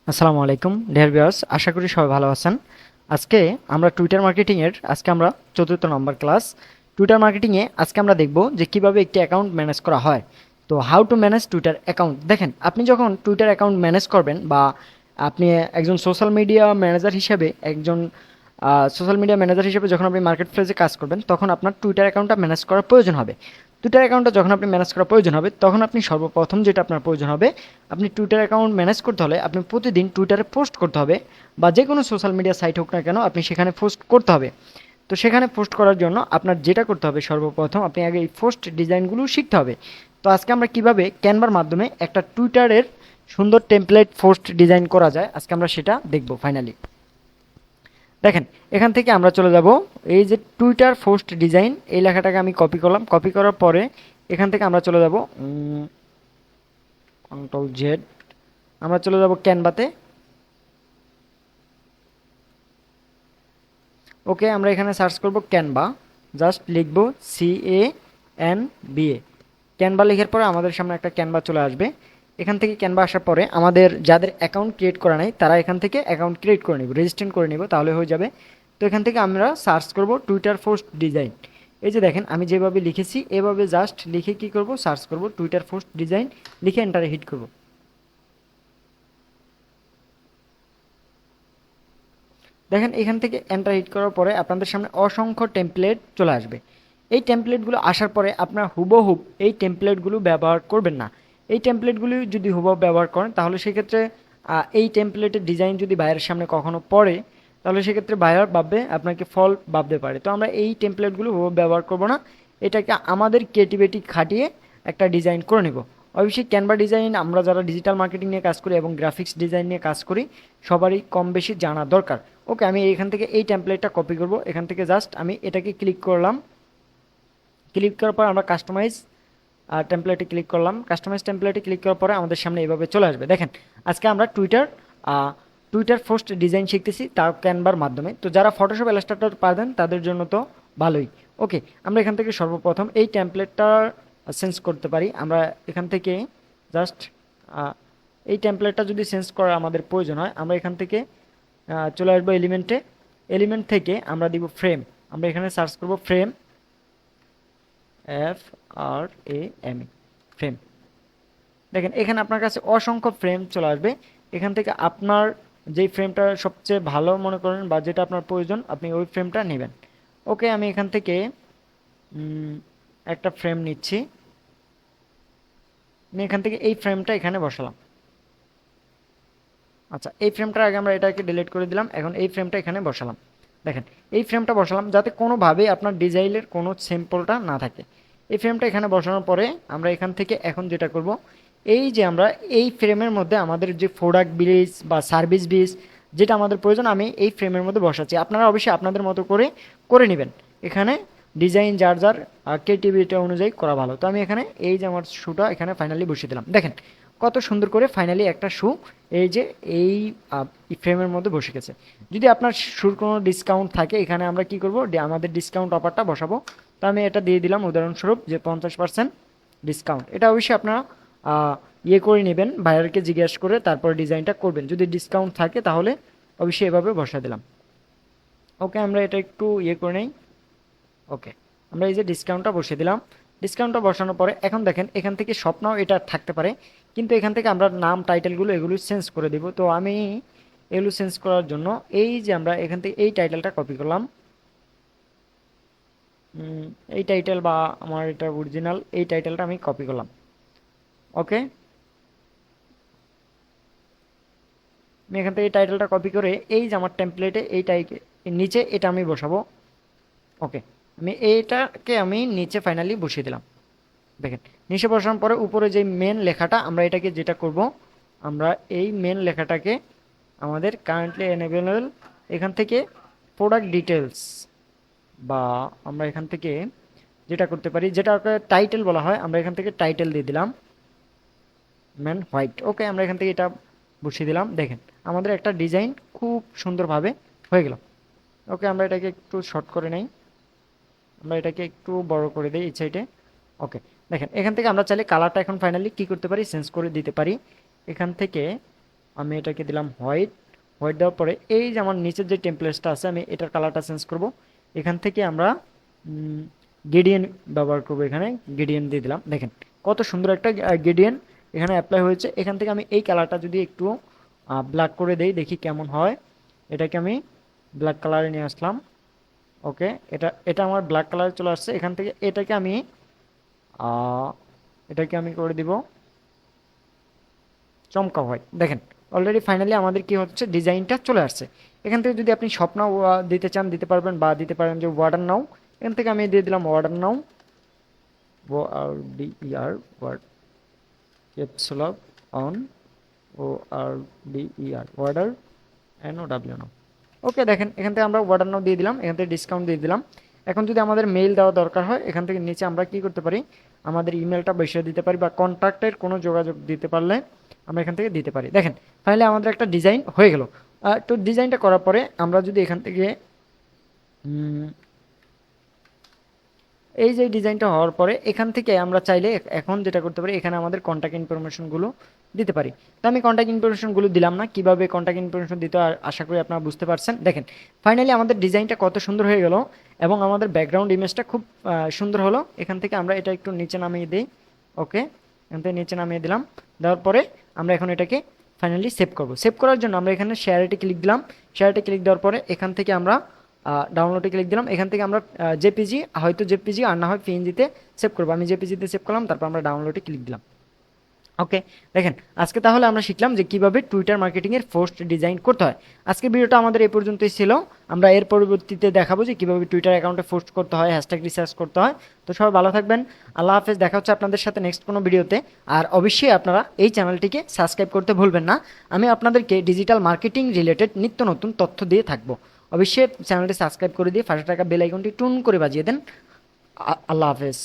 আসসালামু আলাইকুম dear viewers, আশা করি সবাই ভালো আছেন। আজকে আমরা টুইটার মার্কেটিং এর চতুর্থ নম্বর ক্লাস। টুইটার মার্কেটিং এ আজকে আমরা দেখব যে কিভাবে একটি অ্যাকাউন্ট ম্যানেজ করা হয়। তো how to manage Twitter account. দেখেন, আপনি যখন টুইটার অ্যাকাউন্ট ম্যানেজ করবেন বা আপনি একজন সোশ্যাল মিডিয়া ম্যানেজার হিসেবে যখন আপনি মার্কেট প্লেসে কাজ করবেন, তখন আপনার টুইটার অ্যাকাউন্টটা ম্যানেজ করার প্রয়োজন হবে। টুইটার অ্যাকাউন্টটা যখন আপনি ম্যানেজ করার প্রয়োজন হবে, তখন আপনি সর্বপ্রথম যেটা আপনার প্রয়োজন হবে, আপনি টুইটার অ্যাকাউন্ট ম্যানেজ করতে হলে আপনি প্রতিদিন টুইটারে পোস্ট করতে হবে, বা যে কোনো সোশ্যাল মিডিয়া সাইট হোক না কেন আপনি সেখানে পোস্ট করতে হবে। তো সেখানে পোস্ট করার জন্য আপনার যেটা করতে হবে, সর্বপ্রথম আপনি আগে এই পোস্ট ডিজাইনগুলো শিখতে হবে। তো আজকে আমরা কিভাবে ক্যানভার মাধ্যমে একটা টুইটারের সুন্দর টেমপ্লেট পোস্ট ডিজাইন করা যায়, আজকে আমরা সেটা দেখব ফাইনালি। দেখেন, এখান থেকে আমরা চলে যাব এই যে টুইটার পোস্ট ডিজাইন, এই লেখাটাকে আমি কপি করলাম। কপি করার পরে এখান থেকে আমরা চলে যাব কন্ট্রোল জেড, আমরা চলে যাব ক্যানভাতে। ওকে, আমরা এখানে সার্চ করব ক্যানভা, জাস্ট লিখব CANVA। ক্যানভা লেখার পরে আমাদের সামনে একটা ক্যানভা চলে আসবে। এখান থেকে ক্যানভা আসার পরে আমাদের যাদের অ্যাকাউন্ট ক্রিয়েট করা নাই তারা এখান থেকে অ্যাকাউন্ট ক্রিয়েট করে নেব, রেজিস্ট্রেশন করে নেব, তাহলে হয়ে যাবে। তো এখান থেকে আমরা সার্চ করব টুইটার পোস্ট ডিজাইন। এই যে দেখেন, আমি যেভাবে লিখেছি এভাবে জাস্ট লিখে কি করব, সার্চ করব টুইটার পোস্ট ডিজাইন, লিখে এন্টারে হিট করব। দেখেন, এখান থেকে এন্টার হিট করার পরে আপনাদের সামনে অসংখ্য টেমপ্লেট চলে আসবে। এই টেমপ্লেটগুলো আসার পরে আপনার হুবহুব এই টেমপ্লেটগুলো ব্যবহার করবেন না। এই টেমপ্লেটগুলি যদি হুবহু ব্যবহার করেন, তাহলে সেক্ষেত্রে এই টেমপ্লেটের ডিজাইন যদি ভাইয়ের সামনে কখনো পড়ে, তাহলে সেক্ষেত্রে ভাইয়ার ভাববে আপনাকে ফল ভাবতে পারে। তো আমরা এই টেমপ্লেটগুলো হুবহু ব্যবহার করব না, এটাকে আমাদের ক্রিয়েটিভিটি খাটিয়ে একটা ডিজাইন করে নেব। অবশ্যই ক্যানভা ডিজাইন আমরা যারা ডিজিটাল মার্কেটিং নিয়ে কাজ করি এবং গ্রাফিক্স ডিজাইন নিয়ে কাজ করি, সবারই কম বেশি জানা দরকার। ওকে, আমি এখান থেকে এই টেমপ্লেটটা কপি করব। এখান থেকে জাস্ট আমি এটাকে ক্লিক করলাম। ক্লিক করার পর আমরা কাস্টমাইজ টেমপ্লেটে ক্লিক করলাম। কাস্টমাইজ টেমপ্লেটে ক্লিক করার পরে আমাদের সামনে এইভাবে চলে আসবে। দেখেন, আজকে আমরা টুইটার পোস্ট ডিজাইন শিখতেছি, তার ক্যানভার মাধ্যমে। তো যারা ফটোশপ ইলাস্ট্রেটর পারেন তাদের জন্য তো ভালোই। ওকে, আমরা এখান থেকে সর্বপ্রথম এই টেমপ্লেটটা চেঞ্জ করতে পারি। আমরা এখান থেকে জাস্ট এই টেমপ্লেটটা যদি চেঞ্জ করার আমাদের প্রয়োজন হয়, আমরা এখান থেকে চলে আসবো এলিমেন্টে। এলিমেন্ট থেকে আমরা দিব ফ্রেম। আমরা এখানে সার্চ করব ফ্রেম, FRAME, ফ্রেম। দেখেন, এখানে আপনার কাছে অসংখ্য ফ্রেম চলে আসবে। এখান থেকে আপনার যেই ফ্রেমটা সবচেয়ে ভালো মনে করেন বা যেটা আপনার প্রয়োজন, আপনি ওই ফ্রেমটা নেবেন। ওকে, আমি এখান থেকে একটা ফ্রেম নিচ্ছি। আমি এখান থেকে এই ফ্রেমটা এখানে বসালাম। আচ্ছা, এই ফ্রেমটার আগে আমরা এটাকে ডিলিট করে দিলাম। এখন এই ফ্রেমটা এখানে বসালাম। দেখেন, এই ফ্রেমটা বসালাম যাতে কোনোভাবেই আপনার ডিজাইনের কোনো স্যাম্পলটা না থাকে। এই ফ্রেমটা এখানে বসানোর পরে আমরা এখান থেকে এখন যেটা করব, এই যে আমরা এই ফ্রেমের মধ্যে আমাদের যে প্রোডাক্ট বিলিজ বা সার্ভিস বিজ যেটা আমাদের প্রয়োজন, আমি এই ফ্রেমের মধ্যে বসাচ্ছি। আপনারা অবশ্যই আপনাদের মতো করে করে নেবেন। এখানে ডিজাইন যার যার ক্রিয়েটিভিটি অনুযায়ী করা ভালো। তো আমি এখানে এই যে আমার শুটা এখানে ফাইনালি বসিয়ে দিলাম। দেখেন কত সুন্দর করে ফাইনালি একটা শু এই যে এই ফ্রেমের মধ্যে বসে গেছে। যদি আপনার শুর কোনো ডিসকাউন্ট থাকে, এখানে আমরা কি করব, আমাদের ডিসকাউন্ট অফারটা বসাবো। তো আমি এটা দিয়ে দিলাম উদাহরণস্বরূপ যে 50% ডিসকাউন্ট। এটা অবশ্যই আপনারা ইয়ে করে নেবেন, বাইরেকে জিজ্ঞেস করে তারপরে ডিজাইনটা করবেন। যদি ডিসকাউন্ট থাকে তাহলে অবশ্যই এভাবে বসা দিলাম। ওকে, আমরা এটা একটু ইয়ে করে নেই। ওকে, আমরা এই যে ডিসকাউন্টটা বসিয়ে দিলাম। ডিসকাউন্টটা বসানোর পরে এখন দেখেন, এখান থেকে স্বপ্নও এটা থাকতে পারে, কিন্তু এখান থেকে আমরা নাম টাইটেলগুলো এগুলো চেঞ্জ করে দিব। তো আমি এগুলো চেঞ্জ করার জন্য এই যে আমরা এখান থেকে এই টাইটেলটা কপি করলাম। এই টাইটেল বা আমার এটা অরিজিনাল এই টাইটেলটা আমি কপি করলাম। ওকে, আমি এখান থেকে এই টাইটেলটা কপি করে এই যে আমার টেমপ্লেটে এই নিচে এটা আমি বসাবো। ওকে, আমি নিচে ফাইনালি বসিয়ে দিলাম। দেখেন, নিচে বসানোর পরে উপরে যে মেন লেখাটা, আমরা এটাকে যেটা করব, আমরা এই মেন লেখাটাকে আমাদের কারেন্টলি এনেবল এখান থেকে প্রোডাক্ট ডিটেলস, বা আমরা এখান থেকে যেটা করতে পারি, যেটাকে টাইটেল বলা হয়, আমরা এখান থেকে টাইটেল দিয়ে দিলাম ম্যান হোয়াইট। ওকে, আমরা এখান থেকে এটা বসিয়ে দিলাম। দেখেন, আমাদের একটা ডিজাইন খুব সুন্দরভাবে হয়ে গেল। ওকে, আমরা এটাকে একটু শর্ট করে নেই, আমরা এটাকে একটু বড় করে দিই এই সাইডে। ওকে, দেখেন, এখান থেকে আমরা চাইলে কালারটা এখন ফাইনালি কি করতে পারি, চেঞ্জ করে দিতে পারি। এখান থেকে আমি এটাকে দিলাম হোয়াইট। হোয়াইট দেওয়ার পরে এই যে আমার নিচের যে টেমপ্লেটসটা আছে আমি এটার কালারটা চেঞ্জ করব। এখান থেকে আমরা গ্রেডিয়েন্ট ব্যবহার করব, এখানে গ্রেডিয়েন্ট দিয়ে দিলাম। দেখেন কত সুন্দর একটা গ্রেডিয়েন্ট এখানে অ্যাপ্লাই হয়েছে। এখান থেকে আমি এই কালারটা যদি একটু ব্ল্যাক করে দেই, দেখি কেমন হয়। এটাকে আমি ব্ল্যাক কালারে নিয়ে আসলাম। ওকে, এটা এটা আমার ব্ল্যাক কালারে চলে আসছে। এখান থেকে এটাকে আমি করে দিব চমকা হোয়াইট। দেখেন অলরেডি ফাইনালি আমাদের কি হচ্ছে, ডিজাইনটা চলে আসছে। এখান থেকে যদি আপনি স্বপ্ন দিতে চান দিতে পারবেন, বা দিতে পারেন যে ওয়ার্ডার নাও। এখান থেকে আমি দিয়ে দিলাম order now, O R D E R word, capsular on, O R D E R order, N O W now. Okay, দেখেন এখান থেকে আমরা ওয়ার্ডার নাও দিয়ে দিলাম, এখান থেকে ডিসকাউন্ট দিয়ে দিলাম। এখন যদি আমাদের মেইল দেওয়া দরকার হয়, এখান থেকে নিচে আমরা কি করতে পারি, আমাদের ইমেলটা বসিয়ে দিতে পারি, বা কন্ট্যাক্টের কোনো যোগাযোগ দিতে পারলে আমরা এখান থেকে দিতে পারি। দেখেন ফাইনালি আমাদের একটা ডিজাইন হয়ে গেল। তো ডিজাইনটা করার পরে আমরা যদি এখান থেকে এই যে ডিজাইনটা হওয়ার পরে এখান থেকে আমরা চাইলে এখন যেটা করতে পারি, এখানে আমাদের কন্ট্যাক্ট ইনফরমেশনগুলো দিতে পারি। তো আমি কন্ট্যাক্ট ইনফরমেশনগুলো দিলাম না, কিভাবে কন্ট্যাক্ট ইনফরমেশন দিতে হয় আশা করি আপনারা বুঝতে পারছেন। দেখেন ফাইনালি আমাদের ডিজাইনটা কত সুন্দর হয়ে গেল, এবং আমাদের ব্যাকগ্রাউন্ড ইমেজটা খুব সুন্দর হলো। এখান থেকে আমরা এটা একটু নিচে নামিয়ে দিই। ওকে, এখান থেকে নিচে নামিয়ে দিলাম। দেওয়ার পরে আমরা এখন এটাকে ফাইনালি সেভ করব। সেভ করার জন্য আমরা এখানে শেয়ারে ক্লিক দিলাম। শেয়ারে ক্লিক দেওয়ার পরে এখান থেকে আমরা ডাউনলোডে ক্লিক দিলাম। এখান থেকে আমরা জেপিজি, হয়তো জেপিজি আর না হয় পিএনজিতে সেভ করবো। আমি জেপিজিতে সেভ করলাম, তারপর আমরা ডাউনলোডে ক্লিক দিলাম। ওকে, দেখেন আজকে তাহলে আমরা শিখলাম যে কিভাবে টুইটার মার্কেটিংয়ের পোস্ট ডিজাইন করতে হয়। আজকের ভিডিওটা আমাদের এই পর্যন্তই ছিল। আমরা এর পরবর্তীতে দেখাবো যে কিভাবে টুইটার অ্যাকাউন্টে পোস্ট করতে হয়, হ্যাশট্যাগ রিসার্চ করতে হয়। তো সবাই ভালো থাকবেন, আল্লাহ হাফেজ। দেখা হচ্ছে আপনাদের সাথে নেক্সট কোনো ভিডিওতে। আর অবশ্যই আপনারা এই চ্যানেলটিকে সাবস্ক্রাইব করতে ভুলবেন না। আমি আপনাদেরকে ডিজিটাল মার্কেটিং রিলেটেড নিত্য নতুন তথ্য দিয়ে থাকবো। অবশ্যই চ্যানেলটি সাবস্ক্রাইব করে দিয়ে পাশে থাকা বেল আইকনটি টুন করে বাজিয়ে দেন। আল্লাহ হাফেজ।